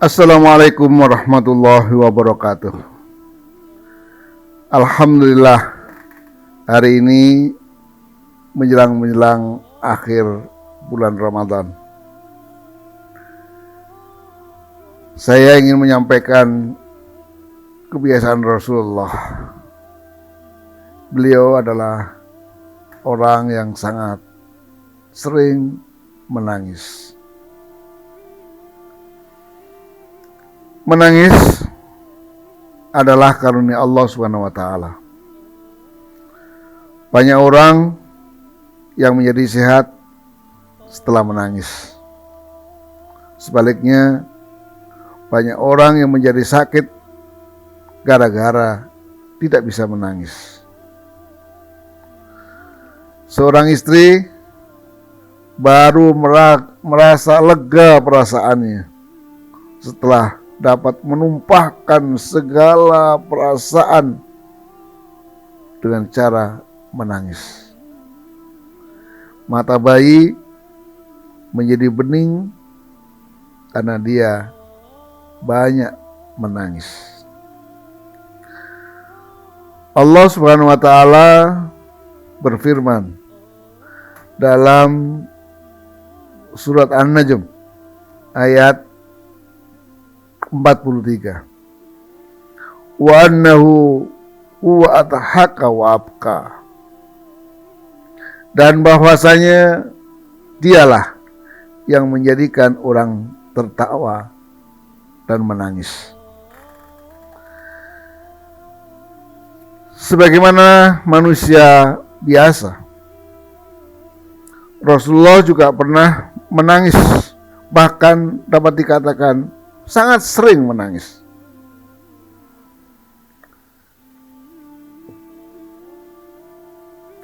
Assalamualaikum warahmatullahi wabarakatuh. Alhamdulillah, hari ini menjelang akhir bulan Ramadan. Saya ingin menyampaikan kebiasaan Rasulullah. Beliau adalah orang yang sangat sering menangis. Menangis adalah karunia Allah Subhanahu wa taala. Banyak orang yang menjadi sehat setelah menangis. Sebaliknya, banyak orang yang menjadi sakit gara-gara tidak bisa menangis. Seorang istri baru merasa lega perasaannya setelah dapat menumpahkan segala perasaan dengan cara menangis. Mata bayi menjadi bening karena dia banyak menangis. Allah Subhanahu wa taala berfirman dalam surat An-Najm ayat 43. Wa annahu huwa adhaka wa abka. Dan bahwasanya dialah yang menjadikan orang tertawa dan menangis. Sebagaimana manusia biasa, Rasulullah juga pernah menangis, bahkan dapat dikatakan sangat sering menangis.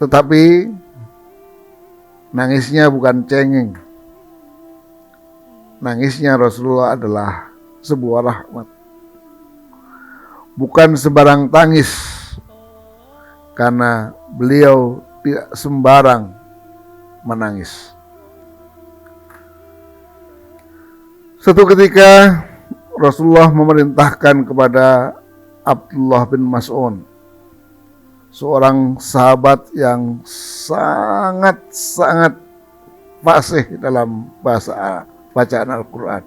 Tetapi nangisnya bukan cengeng. Nangisnya Rasulullah adalah sebuah rahmat. Bukan sembarang tangis, karena beliau tidak sembarang menangis. Suatu ketika Rasulullah memerintahkan kepada Abdullah bin Mas'ud, seorang sahabat yang sangat fasih dalam bahasa bacaan Al-Quran.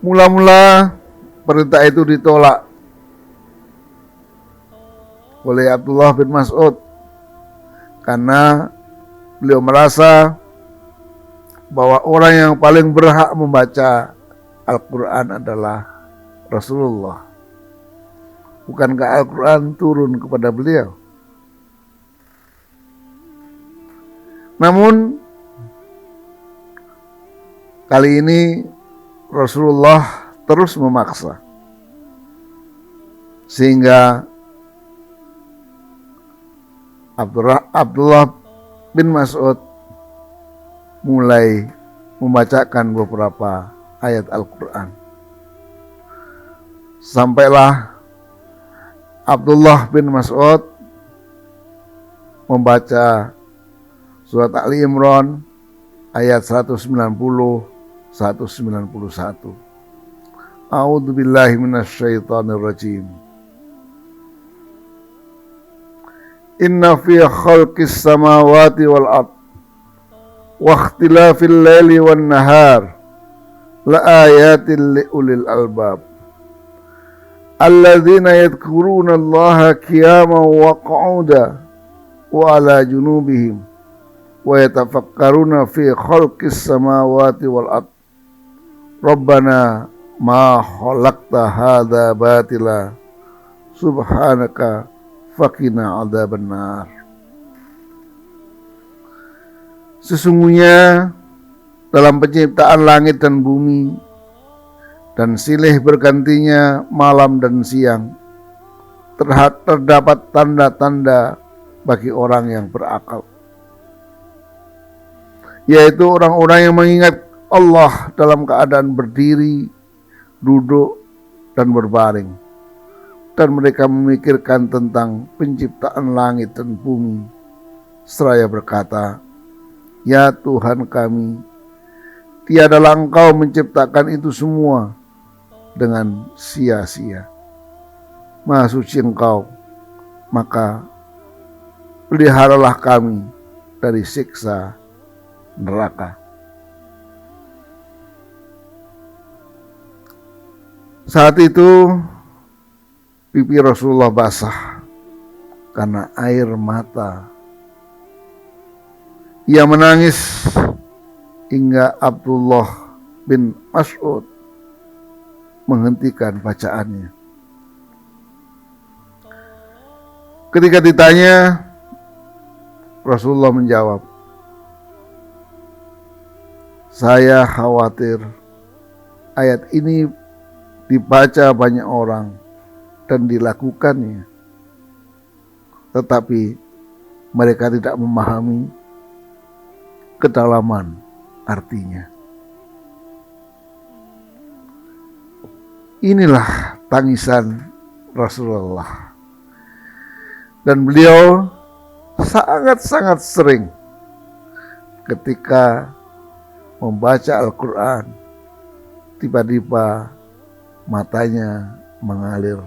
Mula-mula perintah itu ditolak oleh Abdullah bin Mas'ud karena beliau merasa bahwa orang yang paling berhak membaca Al-Quran adalah Rasulullah. Bukankah Al-Quran turun kepada beliau? Namun kali ini Rasulullah terus memaksa, sehingga Abdullah bin Mas'ud mulai membacakan beberapa ayat Al-Quran. Sampailah Abdullah bin Mas'ud membaca surat Ali Imran ayat 190-191. A'udzu billahi minasyaitonir rajim. Inna fi khalqis samawati wal ardh wa ikhtilafil laili wan nahar la ayatin li ulil albab alladzina yadhkuruna Allaha qiyaman wa qu'udan wa ala junubihim wa yatafakkaruna fi khalqis samawati wal ardh rabbana ma khalaqta hadza batila subhanaka faqina adzabannar. Sesungguhnya dalam penciptaan langit dan bumi dan silih bergantinya malam dan siang terdapat tanda-tanda bagi orang yang berakal, yaitu orang-orang yang mengingat Allah dalam keadaan berdiri, duduk, dan berbaring, dan mereka memikirkan tentang penciptaan langit dan bumi seraya berkata, "Ya Tuhan kami, tiadalah engkau menciptakan itu semua dengan sia-sia. Maha suci engkau, maka peliharalah kami dari siksa neraka. Saat itu pipi Rasulullah basah karena air mata. Ia menangis hingga Abdullah bin Mas'ud menghentikan bacaannya. Ketika ditanya, Rasulullah menjawab, saya khawatir ayat ini dibaca banyak orang dan dilakukannya, tetapi mereka tidak memahami kedalaman artinya. Inilah tangisan Rasulullah. Dan beliau sangat-sangat sering ketika membaca Al-Quran, tiba-tiba matanya mengalir,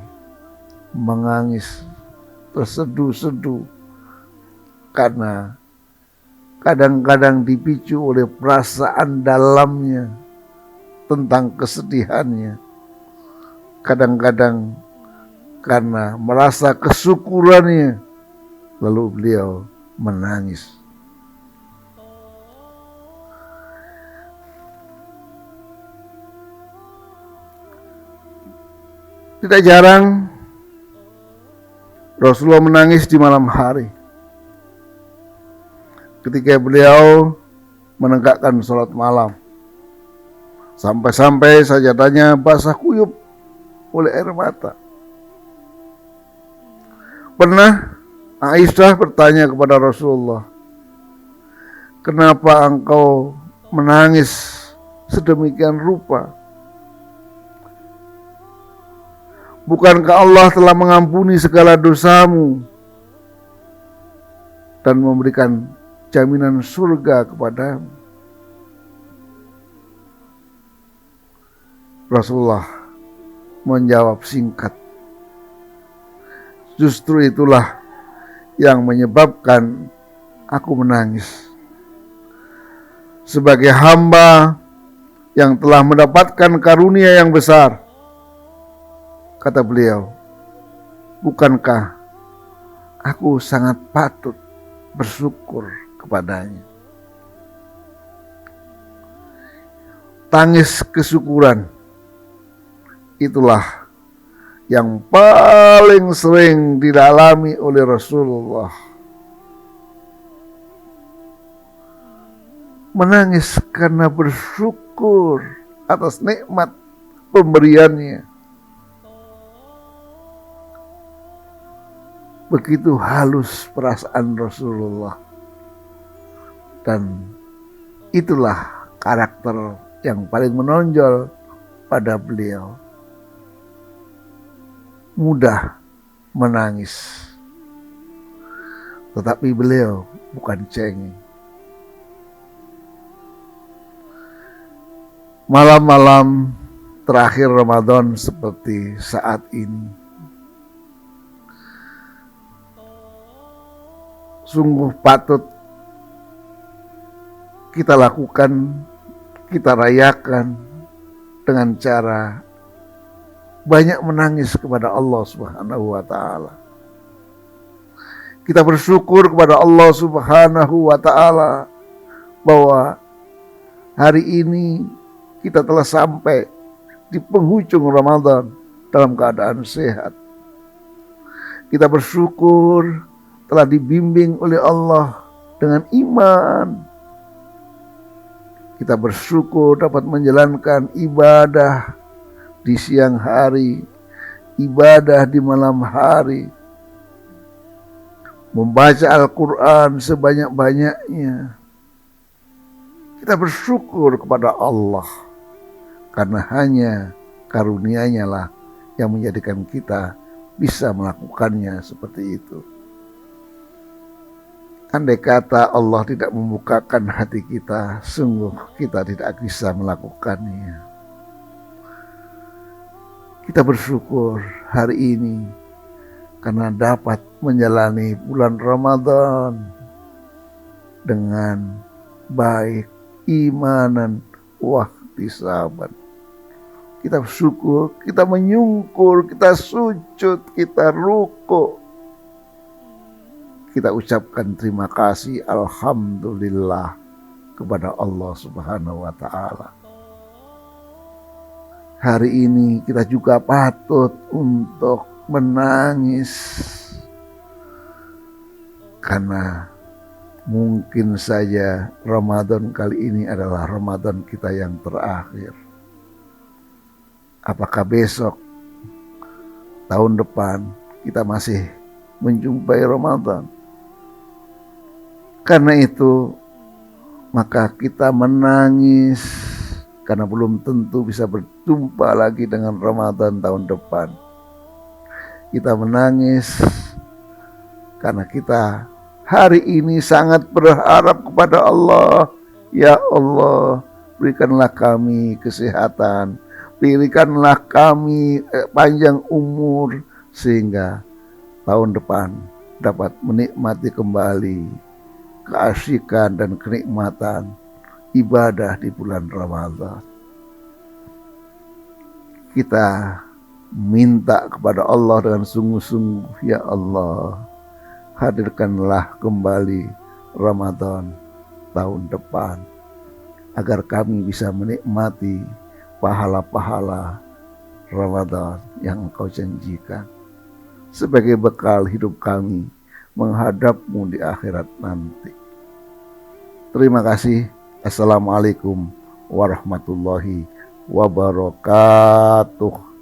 menangis, terseduh-seduh, karena kadang-kadang dipicu oleh perasaan dalamnya tentang kesedihannya, kadang-kadang karena merasa kesyukurannya, lalu beliau menangis. Tidak jarang Rasulullah menangis di malam hari ketika beliau menegakkan sholat malam, sampai-sampai sajadahnya basah kuyup oleh air mata. Pernah Aisyah bertanya kepada Rasulullah, kenapa engkau menangis sedemikian rupa? Bukankah Allah telah mengampuni segala dosamu dan memberikan jaminan surga kepadamu? Rasulullah menjawab singkat, justru itulah yang menyebabkan aku menangis. Sebagai hamba yang telah mendapatkan karunia yang besar, kata beliau, bukankah aku sangat patut bersyukur kepadanya? Tangis kesyukuran itulah yang paling sering dialami oleh Rasulullah. Menangis karena bersyukur atas nikmat pemberiannya. Begitu halus perasaan Rasulullah. Dan itulah karakter yang paling menonjol pada beliau. Mudah menangis, tetapi beliau bukan cengeng. Malam-malam terakhir Ramadan seperti saat ini sungguh patut kita lakukan, kita rayakan dengan cara banyak menangis kepada Allah Subhanahu wa ta'ala. Kita bersyukur kepada Allah Subhanahu wa ta'ala bahwa hari ini kita telah sampai di penghujung Ramadan dalam keadaan sehat. Kita bersyukur telah dibimbing oleh Allah dengan iman. Kita bersyukur dapat menjalankan ibadah di siang hari, ibadah di malam hari, membaca Al-Quran sebanyak-banyaknya. Kita bersyukur kepada Allah, karena hanya karunia-Nya lah yang menjadikan kita bisa melakukannya seperti itu. Andai kata Allah tidak membukakan hati kita, sungguh kita tidak bisa melakukannya. Kita bersyukur hari ini karena dapat menjalani bulan Ramadan dengan baik, imanan, wahtisaban. Kita bersyukur, kita menyungkur, kita sujud, kita rukuk. Kita ucapkan terima kasih, alhamdulillah kepada Allah Subhanahu wa Ta'ala. Hari ini kita juga patut untuk menangis karena mungkin saja Ramadan kali ini adalah Ramadan kita yang terakhir. Apakah besok, tahun depan kita masih menjumpai Ramadan? Karena itu, maka kita menangis karena belum tentu bisa berjumpa lagi dengan Ramadan tahun depan. Kita menangis karena kita hari ini sangat berharap kepada Allah. Ya Allah, berikanlah kami kesehatan, berikanlah kami panjang umur, sehingga tahun depan dapat menikmati kembali keasyikan dan kenikmatan ibadah di bulan Ramadan. Kita minta kepada Allah dengan sungguh-sungguh, ya Allah, hadirkanlah kembali Ramadan tahun depan agar kami bisa menikmati pahala-pahala Ramadan yang Engkau janjikan sebagai bekal hidup kami menghadapmu di akhirat nanti. Terima kasih. Assalamualaikum warahmatullahi wabarakatuh.